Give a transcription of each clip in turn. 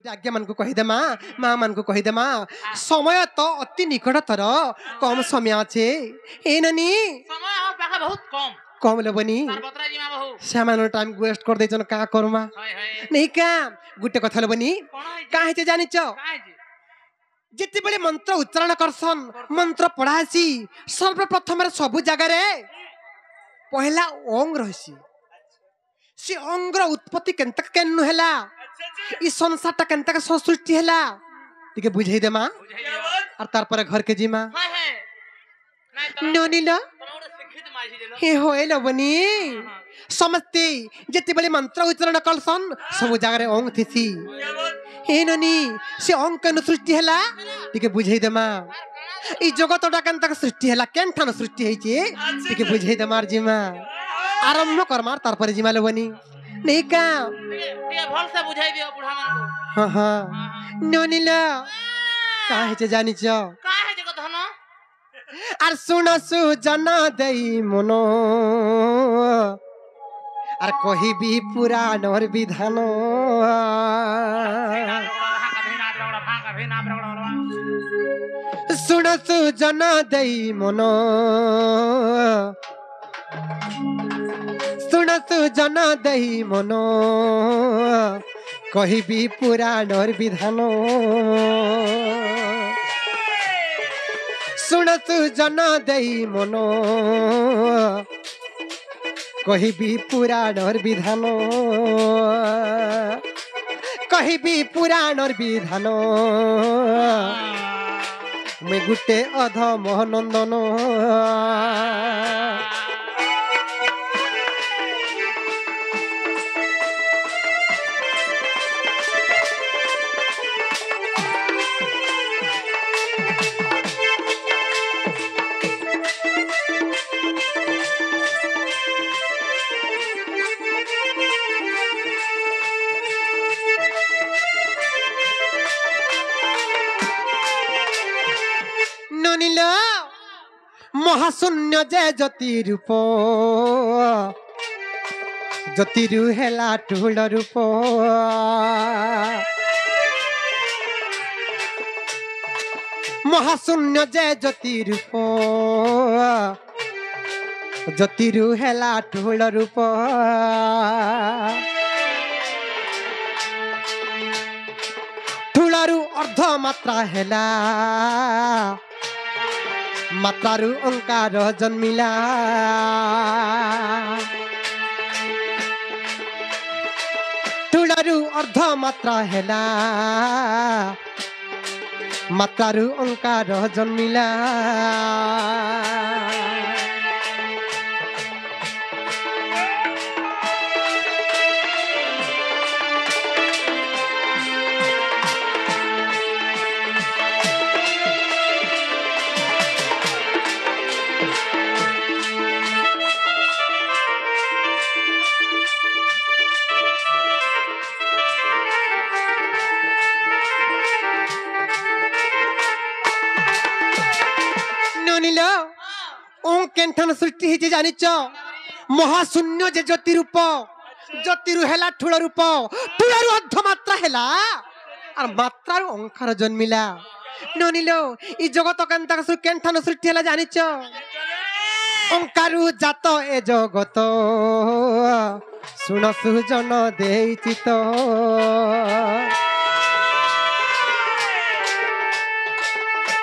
आज्ञा मन को कहीदे माँ मन को कहीदे समय तो अति निकटतर कम समय अच्छे ए ननी समय हम पाखा बहुत कम कम लेबनी बतरा जिमा बहु सामान टाइम वेस्ट कर देछन का करमा नहीं का गुटे कथा लेबनी का हेचे जानि छ जिते बेले मंत्र उच्चारण करसन मंत्र पढ़ासी सर्वप्रथम सब जगह रे पहला ओंग रहसी से अंगर उत्पत्ति केनतक केनु हैला ई संसारटा केनतक सृष्टि हैला तिके बुझाई दे मां और तार पर घर के जीमा नोनिला हे होएलो बनी समस्ते जति बेले मंत्र उच्चारण कलसन सब जगह रे ओंग थिसी हे नोनी से ओंग केनु सृष्टि हैला तिके बुझाई दे मां ई जगतटा केनतक सृष्टि हैला केनठान सृष्टि हेची तिके बुझाई दे मार जीमा आरंभ कर मार तार पर जिमा लेबनी नहीं का ये भल से बुझाई दियो बुढ़ा मन को हां हां नोनिला काहे जे जानि छ काहे जे धन आर सुन सु जना देई मनो आर कहि भी पुराण और विधान सुन सु जना देई मनो सुनसु जन दही मनो कही भी पुराण और विधान सुनसु जन दही मनो कही भी पुराण और विधान कही भी पुराण और विधान मैं गुटे अध मोहनंदन महाशून्य जय ज्योति रूप ज्योतिरु हेला टूल रूप महाशून्य जय ज्योति रूप ज्योतिरु हेला टूल रूप ठूलरु अर्ध मात्रा हेला मात्रारु ओंकार जन्मिला ठूलरु अर्ध मात्रा हेला मात्रारु ओंकार जन्मिला केनठान सृष्टि हेजे जानिच महाशून्य जे ज्योति रूप ज्योतिरु हेला ठूल रूप ठूलरु अर्ध मात्रा हेला और मात्रारु ओंकार जन्मिला ननिलो ई जगत केनताक केनठान सृष्टि हेला जानिच ओंकारु जात ए जगत सुन सुजन देइछि तो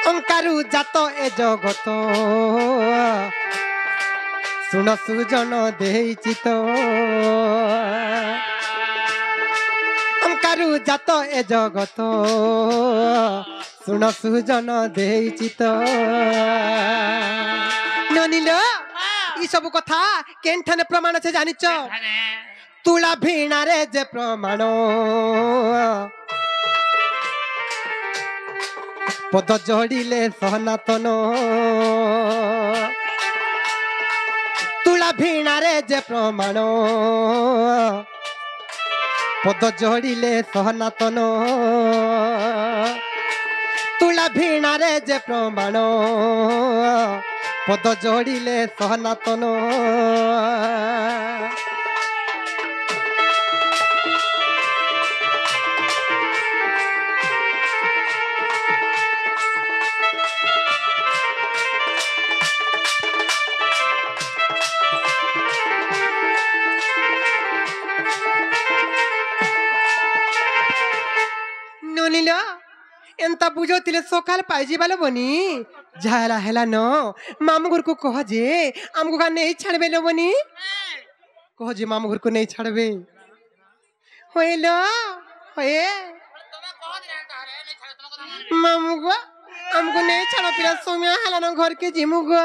ओंकारु जात ए जगत सुन सुजन देइछि तो ओंकारु जात ए जगत सुन सुजन देइछि तो ननिलो ई सब कथा केनठाने प्रमाण छे जानिच तुला भीणा रे जे प्रमाण पद जोड़िले सनातन तुला भीणा रे जे प्रमाण पद जोड़िले सनातन तुला भीणा रे जे प्रमाण पद जोड़िले सनातन सुनिल एंता बुझोतिले सकाल पाइजी बालो बनी झाला हेला न मामू घर को कह जे हमको का नहीं छाड़बे लो बनी कह जे मामू घर को नहीं छाड़बे होइलो होए मामू को हमको नहीं छाड़ो पिला सोमिया हेला न घर के जिमु गो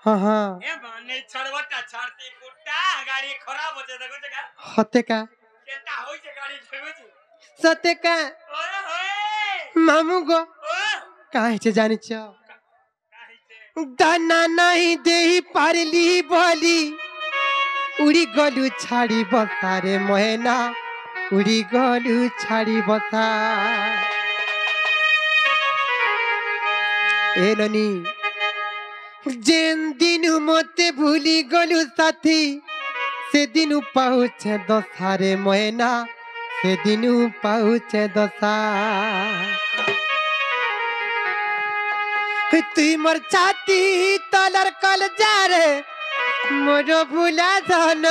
हां हां ए माने छड़वटा छाड़ते कुट्टा गाड़ी खराब हो जाता कुछ का होते का केता होई छे गाड़ी ठेगुची सते का ओए होए मामू गो काहे छे जानि छ दाना नहीं देही पारली बोली उड़ी गलु छाड़ी बसा रे मोहना उड़ी गलु छाड़ी बसा ए ननी जेन दिन मते भूली गलु साथी से दिन पाउछे दसारे मोहना से दिन पाउछे दसा तुई मोर छाती तलर कल जा रे मोर भूला धन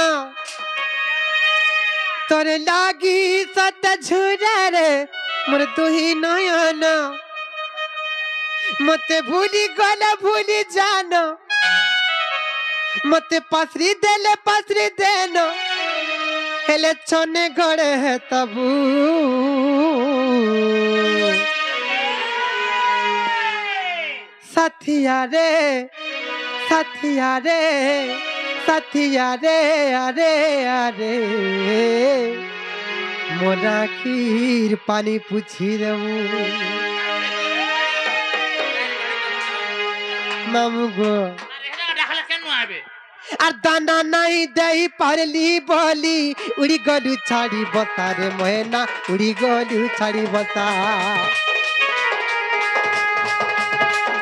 तोरे लागी सत झुरा रे मोर तुही नयन मते भूली गला भूली जान मते पासरी देन हेले छने घरे है तबू साथिया रे साथिया रे साथिया रे अरे अरे मोरा खीर पानी पूछी रहू मामू गो डाखला केनु आबे আর দানা নাই দেই পারলি বলি উড়ি গলু ছাড়ি বতা রে ময়না উড়ি গলু ছাড়ি বতা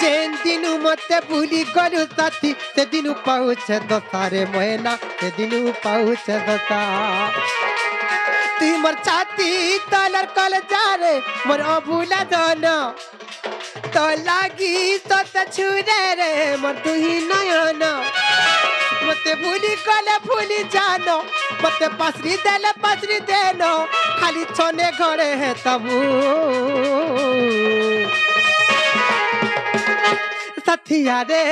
যেন দিনু মতে ভুলি গলু সাথী সেদিনু পাউছে দশা রে ময়না সেদিনু পাউছে দশা তুই মোর ছাতি তলর কল যা রে মোর অভুলা ধন তো লাগি সত ছুরে রে মোর তুই নয়ন मते भूली गले भूली जानो मते पासरी देनो खाली छोने घरे है तबू सथिया रे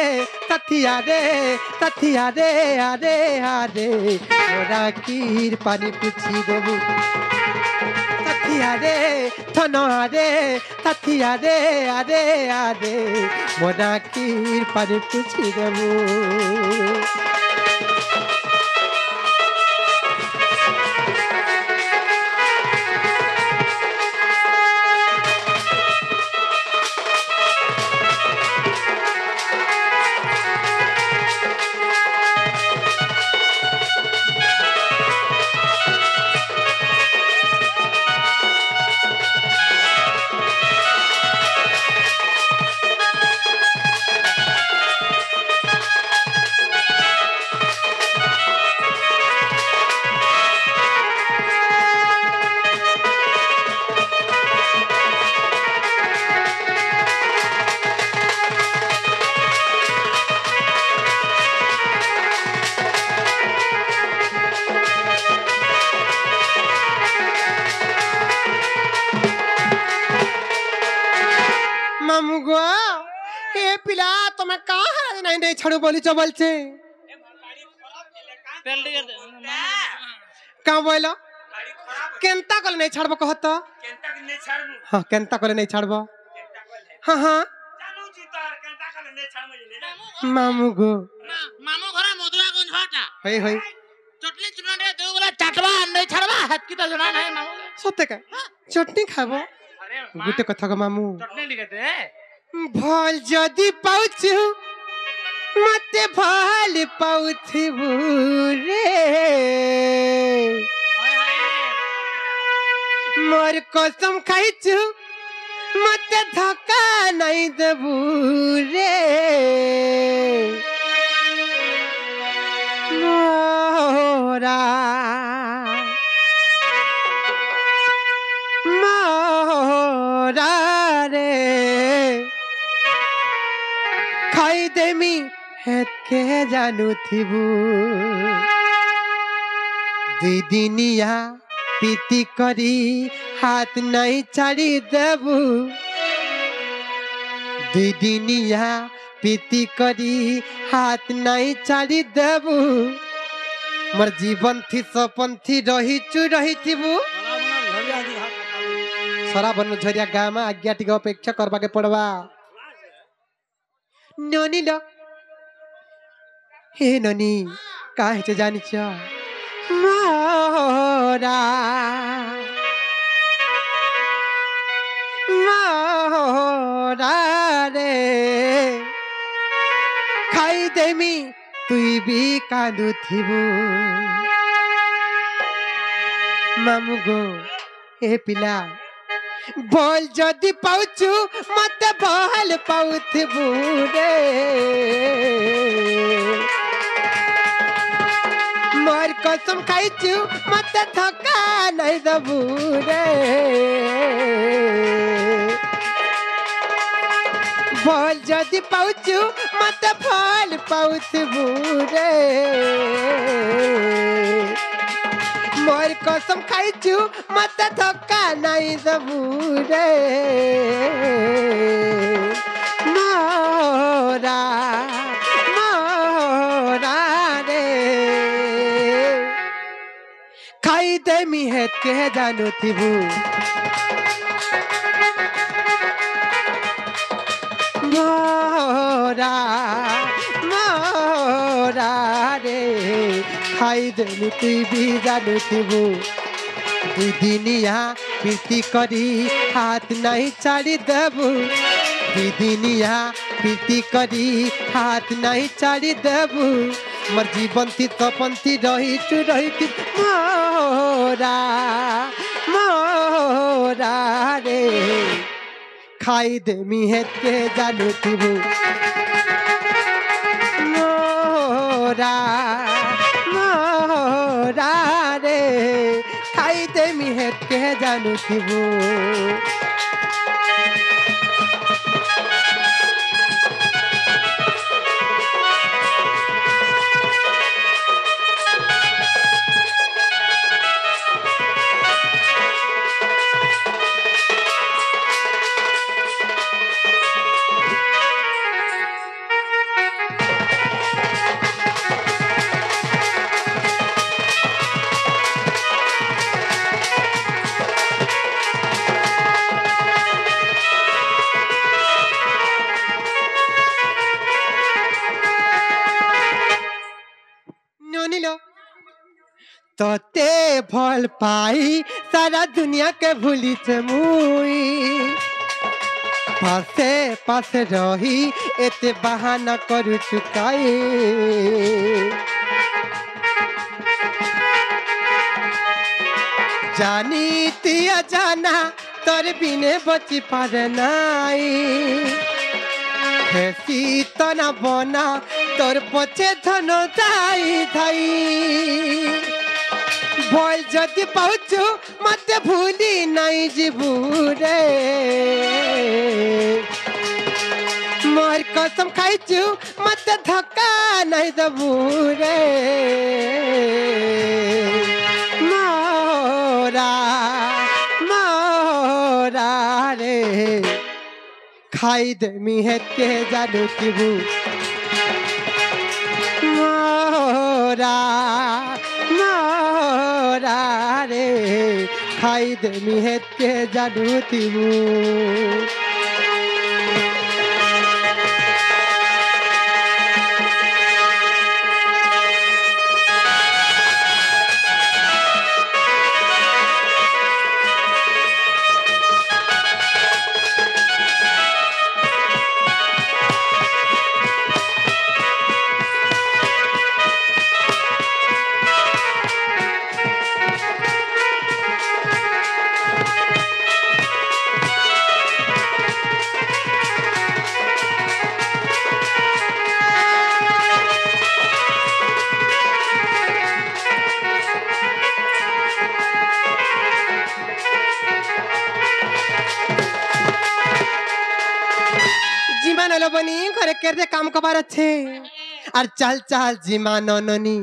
सथिया रे सथिया रे अरे अरे मोरा खीर पानी पूछी देबू सथिया रे थनो रे सथिया रे अरे अरे मोरा खीर पानी पूछी देबू मामू गो ए पिला तुम्हें कहाँ नहीं नहीं छड़ो बोली चो बोलचे तेल दिए कहाँ बोलो केंता कोले नहीं छड़बो कहतो केंता के नहीं छाड़बू हाँ केंता कोले नहीं छड़बो केंता कोले हाँ हाँ जानू छी तार केंता कोले नहीं छाड़ मजे ले जा मामू गो मामू घरे मधुरा गंज फाटा होई होई चटनी चुना दे दो बोला चाटवा नहीं छड़वा हाथ की तो जना नहीं मामू सत्य का चटनी खाबो अरे गुटे कथा को मामू चटनी लिखते भल जदी पाउछु मते भल पाउथिबु रे मोर कसम खाइछु मते धक्का नहीं देबु रे मोरा मोरा रे खाई देमी हेत के जानू थिबू दुई दिनिया पीती करी हाथ नहीं छाड़ी देबू दिदिनिया पीती करी हाथ नहीं छाड़ी देबू मोर जीवन थी सपन थी रही चु रही थिबू सराबन झरिया गाँ में आज्ञा टिके अपेक्षा करवा के पड़वा ननी लो हे ननी काहे से जानी छ मोरा मोरा रे खाई देमी तुई भी कांदू थिबू मामू गो ए पिला बोल जदि पाउचु मत बहल पाउथिबू रे मोर कसम खाइचु मत धक्का नहीं दबू रे बोल जदि पाउचु मत फल पाउथिबू रे मोर कसम खाइचु मत धक्का नहीं दबू रे मोरा मोरा रे खाई दे मिहत के जानू थिबू मोरा मोरा रे खाई देनी तुई भी जानू थिबू दिदिनिया पीती करी हाथ नहीं छाड़ी देबू दिदिनिया पीती करी हाथ नहीं छाड़ी देबू मोर जीवन थी सपन थी रही थी मोरा मोरा रे खाई दे मिहत के जानू थिबू मोरा मोरा रे खाई दे मिहत के जानू थिबू तोते भल पाई सारा दुनिया के भूली से मुई पासे पासे रही एते बहाना करू चुकाई जानी तिया जाना तोर बिने बची पारे नाई हेसी तना बना तोर पछे धन जाई धाई बोल जदि पाउचु मत भूली नहीं जीबू रे मोर कसम खाइचु मत धक्का नहीं दबू रे मोरा मोरा रे खाई दे मिहत के जानू थिबू मोरा मोरा रे खाई दे मिहत के जानू थिबू জিমান হলো বনি ঘরে কেরদে কাম কবার আছে আর চাল চাল জিমান ননি